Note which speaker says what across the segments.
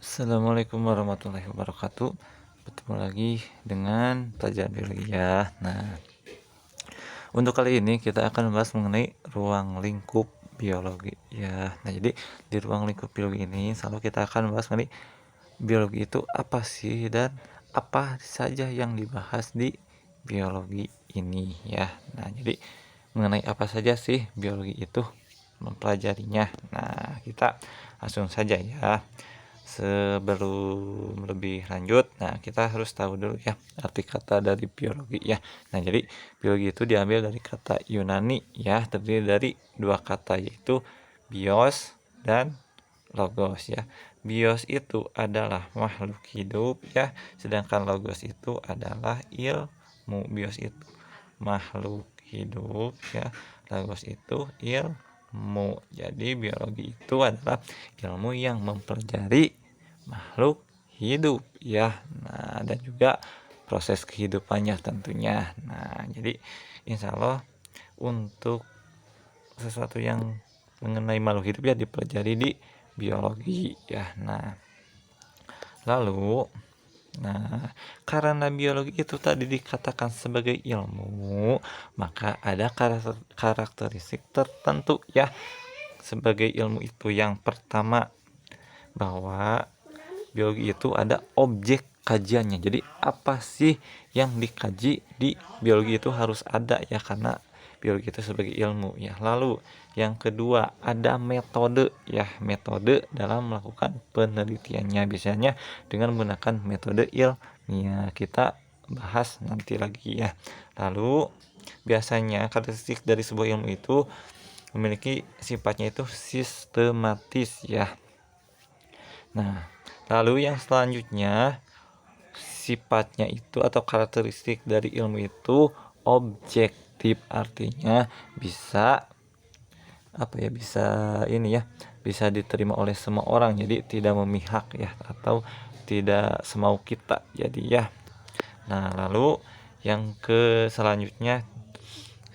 Speaker 1: Assalamualaikum warahmatullahi wabarakatuh. Bertemu lagi dengan pelajaran biologi ya. Nah, untuk kali ini kita akan membahas mengenai ruang lingkup biologi ya. Nah, jadi di ruang lingkup biologi ini selalu kita akan membahas mengenai biologi itu apa sih dan apa saja yang dibahas di biologi ini ya. Nah, jadi mengenai apa saja sih biologi itu mempelajarinya. Nah, kita langsung saja ya. Sebelum lebih lanjut, nah kita harus tahu dulu ya arti kata dari biologi ya. Nah, jadi biologi itu diambil dari kata Yunani ya, terdiri dari dua kata yaitu bios dan logos ya. Bios itu adalah makhluk hidup ya, sedangkan logos itu adalah ilmu. Bios itu makhluk hidup ya, logos itu ilmu. Jadi biologi itu adalah ilmu yang mempelajari makhluk hidup ya. Nah, dan juga proses kehidupannya tentunya. Nah, jadi insya Allah untuk sesuatu yang mengenai makhluk hidup ya dipelajari di biologi ya. Lalu karena biologi itu tadi dikatakan sebagai ilmu, maka ada karakteristik tertentu ya sebagai ilmu itu. Yang pertama, bahwa biologi itu ada objek kajiannya. Jadi apa sih yang dikaji di biologi itu harus ada ya, karena biologi itu sebagai ilmu ya. Lalu yang kedua, ada metode ya, metode dalam melakukan penelitiannya, biasanya dengan menggunakan metode ilmiah. Kita bahas nanti lagi ya. Lalu biasanya karakteristik dari sebuah ilmu itu memiliki sifatnya itu sistematis ya. Nah, lalu yang selanjutnya, sifatnya itu atau karakteristik dari ilmu itu objektif, artinya bisa bisa ini ya, bisa diterima oleh semua orang, jadi tidak memihak ya, atau tidak semau kita jadi ya. Nah, lalu yang ke selanjutnya,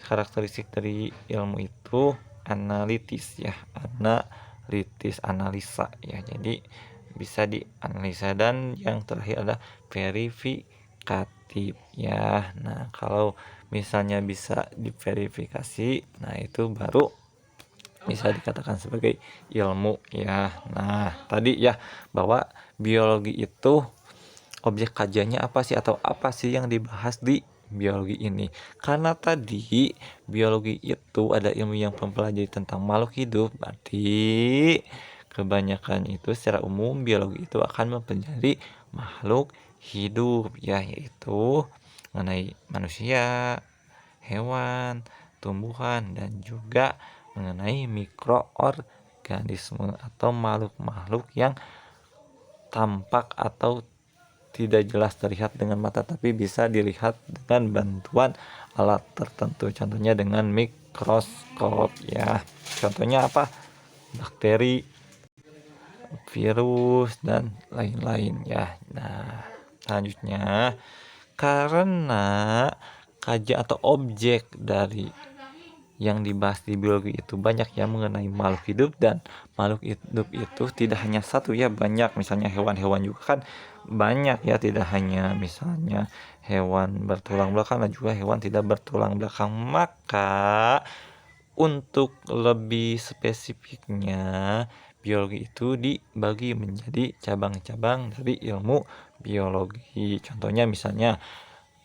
Speaker 1: karakteristik dari ilmu itu analitis ya, analisa ya, jadi bisa dianalisa. Dan yang terakhir ada verifikatif ya. Nah, kalau misalnya bisa diverifikasi, nah itu baru bisa dikatakan sebagai ilmu ya. Nah, tadi ya, bahwa biologi itu objek kajiannya apa sih, atau apa sih yang dibahas di biologi ini. Karena tadi biologi itu ada ilmu yang mempelajari tentang makhluk hidup, berarti kebanyakan itu secara umum biologi itu akan mempelajari makhluk hidup ya, yaitu mengenai manusia, hewan, tumbuhan, dan juga mengenai mikroorganisme atau makhluk-makhluk yang tampak atau tidak jelas terlihat dengan mata, tapi bisa dilihat dengan bantuan alat tertentu, contohnya dengan mikroskop ya. Contohnya apa? Bakteri, virus, dan lain-lain ya. Nah, selanjutnya, karena kajian atau objek dari yang dibahas di biologi itu banyak ya mengenai makhluk hidup, dan makhluk hidup itu tidak hanya satu ya, banyak. Misalnya hewan-hewan juga kan banyak ya, tidak hanya misalnya hewan bertulang belakang dan juga hewan tidak bertulang belakang. Maka untuk lebih spesifiknya, biologi itu dibagi menjadi cabang-cabang dari ilmu biologi. Contohnya misalnya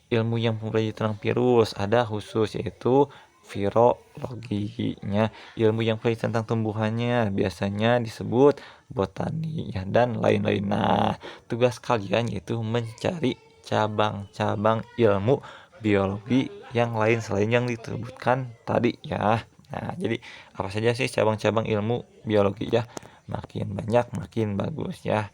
Speaker 1: ilmu yang mempelajari tentang virus ada khusus, yaitu virologinya. Ilmu yang mempelajari tentang tumbuhannya biasanya disebut botani ya, dan lain-lain. Nah, tugas kalian yaitu mencari cabang-cabang ilmu biologi yang lain selain yang disebutkan tadi ya. Nah, jadi apa saja sih cabang-cabang ilmu biologi ya? Makin banyak makin bagus ya.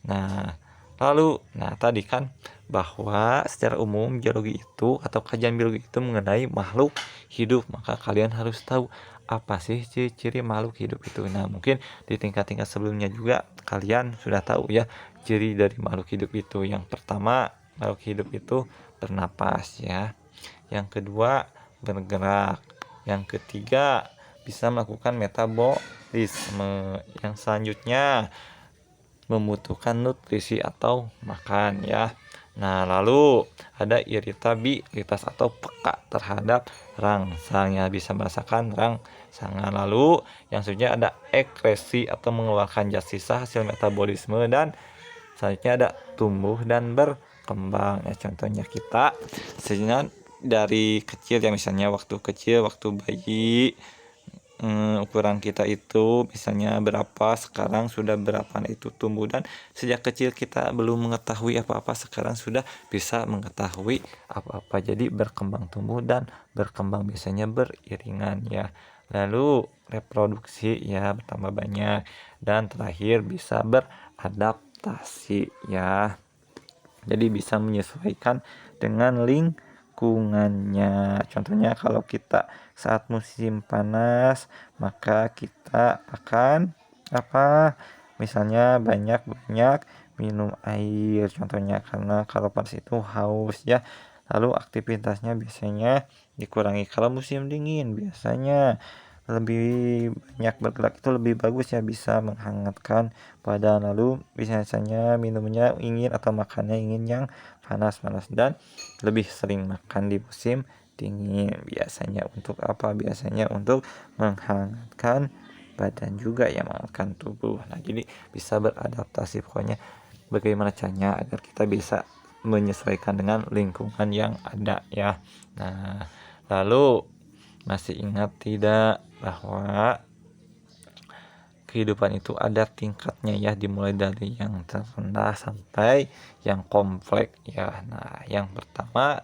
Speaker 1: Nah, lalu tadi kan bahwa secara umum biologi itu atau kajian biologi itu mengenai makhluk hidup, maka kalian harus tahu apa sih ciri-ciri makhluk hidup itu. Nah, mungkin di tingkat-tingkat sebelumnya juga kalian sudah tahu ya ciri dari makhluk hidup itu. Yang pertama, makhluk hidup itu bernapas ya. Yang kedua, bergerak. Yang ketiga, bisa melakukan metabolisme. Yang selanjutnya, membutuhkan nutrisi atau makan ya. Nah, lalu ada iritabilitas atau peka terhadap rangsang ya, bisa merasakan rangsangan. Lalu yang selanjutnya ada ekskresi atau mengeluarkan zat sisa hasil metabolisme, dan selanjutnya ada tumbuh dan berkembang ya. Contohnya kita sebenarnya dari kecil ya, misalnya waktu kecil, waktu bayi, ukuran kita itu misalnya berapa, sekarang sudah berapa. Nah, itu tumbuh, dan sejak kecil kita belum mengetahui apa-apa, sekarang sudah bisa mengetahui apa-apa. Jadi berkembang, tumbuh dan berkembang biasanya beriringan ya. Lalu reproduksi ya, bertambah banyak, dan terakhir bisa beradaptasi ya. Jadi bisa menyesuaikan dengan lingkungannya. Contohnya kalau kita saat musim panas, maka kita akan apa? Misalnya banyak-banyak minum air contohnya, karena kalau panas itu haus ya. Lalu aktivitasnya biasanya dikurangi. Kalau musim dingin biasanya lebih banyak bergerak, itu lebih bagus ya, bisa menghangatkan badan. Lalu biasanya minumnya ingin atau makannya ingin yang panas-panas, dan lebih sering makan di musim dingin. Biasanya untuk apa? Biasanya untuk menghangatkan badan juga ya, menghangatkan tubuh. Nah, jadi bisa beradaptasi. Pokoknya bagaimana caranya agar kita bisa menyesuaikan dengan lingkungan yang ada ya. Nah, lalu masih ingat tidak bahwa kehidupan itu ada tingkatnya ya, dimulai dari yang terendah sampai yang kompleks ya. Nah, yang pertama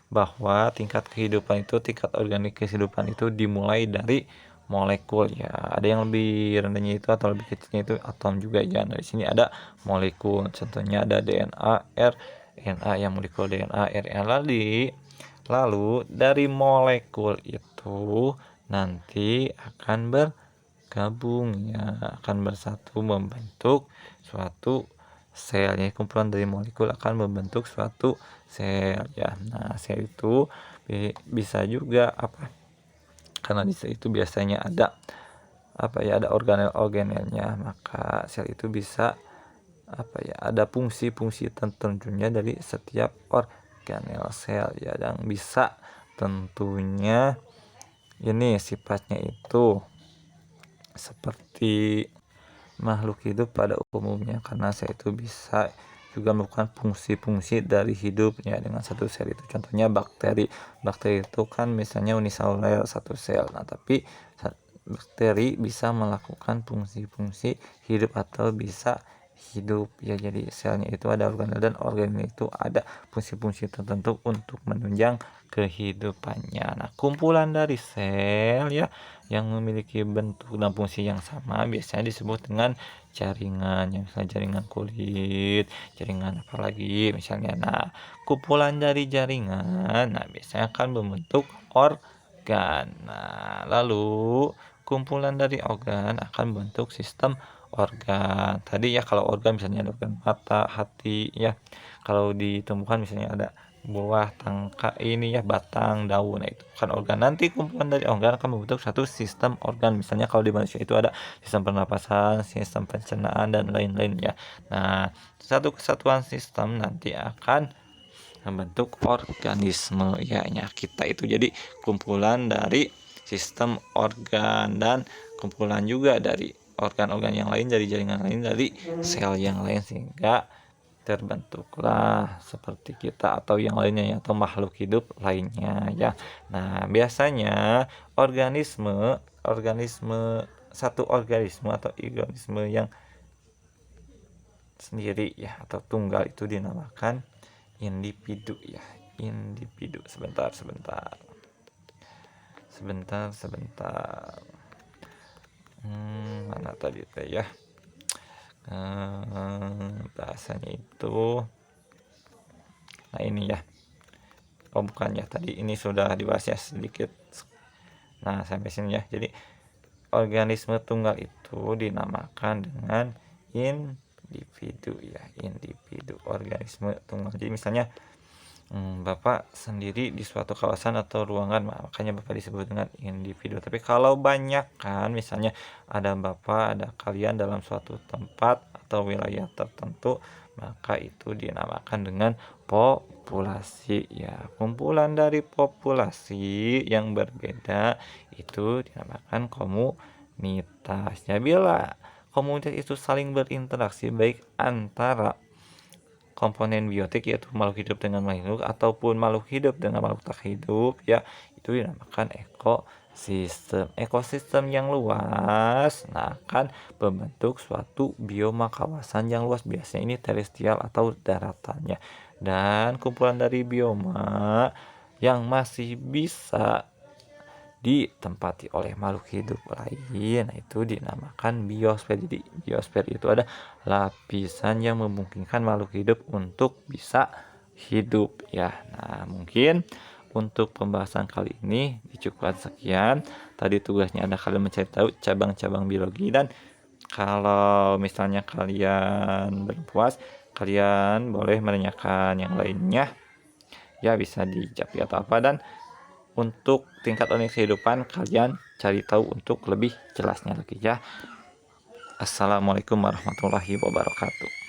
Speaker 1: bahwa tingkat kehidupan itu, tingkat organik kehidupan itu dimulai dari molekul ya. Ada yang lebih rendahnya itu atau lebih kecilnya itu atom juga ya. Nah, di sini ada molekul. Contohnya ada DNA, RNA, yang molekul DNA, RNA. Lalu dari molekul itu nanti akan bergabung ya, akan bersatu membentuk suatu sel ya. Kumpulan dari molekul akan membentuk suatu sel ya. Nah, sel itu bisa juga apa? Karena di sel itu biasanya ada apa ya, ada organel-organelnya, maka sel itu bisa apa ya, ada fungsi-fungsi tertentunya dari setiap organel sel ya, yang bisa tentunya ini sifatnya itu seperti makhluk hidup pada umumnya, karena sel itu bisa juga melakukan fungsi-fungsi dari hidupnya dengan satu sel itu. Contohnya bakteri. Bakteri itu kan misalnya uniseluler, satu sel. Nah, tapi bakteri bisa melakukan fungsi-fungsi hidup atau bisa hidup ya. Jadi selnya itu ada organel, dan organel itu ada fungsi-fungsi tertentu untuk menunjang kehidupannya. Nah, kumpulan dari sel ya yang memiliki bentuk dan fungsi yang sama biasanya disebut dengan jaringan, yang misalnya jaringan kulit, jaringan apa lagi misalnya. Nah, kumpulan dari jaringan nah biasanya akan membentuk organ. Nah, lalu kumpulan dari organ akan membentuk sistem organ. Tadi ya, kalau organ misalnya ada organ mata, hati ya. Kalau di tumbuhan misalnya ada buah, tangka, ini ya, batang, daun. Nah, itu kan organ. Nanti kumpulan dari organ akan membentuk satu sistem organ. Misalnya kalau di manusia itu ada sistem pernapasan, sistem pencernaan, dan lain-lain ya. Nah, satu kesatuan sistem nanti akan membentuk organisme ya, kita itu jadi kumpulan dari sistem organ, dan kumpulan juga dari organ-organ yang lain, dari jaringan lain, dari sel yang lain, sehingga terbentuklah seperti kita atau yang lainnya ya, atau makhluk hidup lainnya ya. Nah, biasanya satu organisme atau organisme yang sendiri ya atau tunggal itu dinamakan individu ya. Individu. Sebentar. Mana tadi teh ya, bahasanya itu. Nah, ini ya, oh bukan ya, tadi ini sudah dibahas ya sedikit. Nah, sampai sini ya. Jadi organisme tunggal itu dinamakan dengan individu ya, individu, organisme tunggal. Jadi misalnya Bapak sendiri di suatu kawasan atau ruangan, makanya Bapak disebut dengan individu. Tapi kalau banyak kan, misalnya ada Bapak, ada kalian dalam suatu tempat atau wilayah tertentu, maka itu dinamakan dengan populasi ya. Kumpulan dari populasi yang berbeda itu dinamakan komunitas. Ya, bila komunitas itu saling berinteraksi baik antara komponen biotik yaitu makhluk hidup dengan makhluk hidup ataupun makhluk hidup dengan makhluk tak hidup ya, itu dinamakan ekosistem yang luas nah akan membentuk suatu bioma kawasan yang luas, biasanya ini terestrial atau daratannya, dan kumpulan dari bioma yang masih bisa ditempati oleh makhluk hidup lain. Nah, itu dinamakan biosfer. Jadi biosfer itu ada lapisan yang memungkinkan makhluk hidup untuk bisa hidup ya. Nah, mungkin untuk pembahasan kali ini dicukupkan sekian. Tadi tugasnya ada kalian mencari tahu cabang-cabang biologi, dan kalau misalnya kalian belum puas, kalian boleh menanyakan yang lainnya ya, bisa di Japri atau apa, dan untuk tingkat unik kehidupan kalian cari tahu untuk lebih jelasnya lagi ya. Assalamualaikum warahmatullahi wabarakatuh.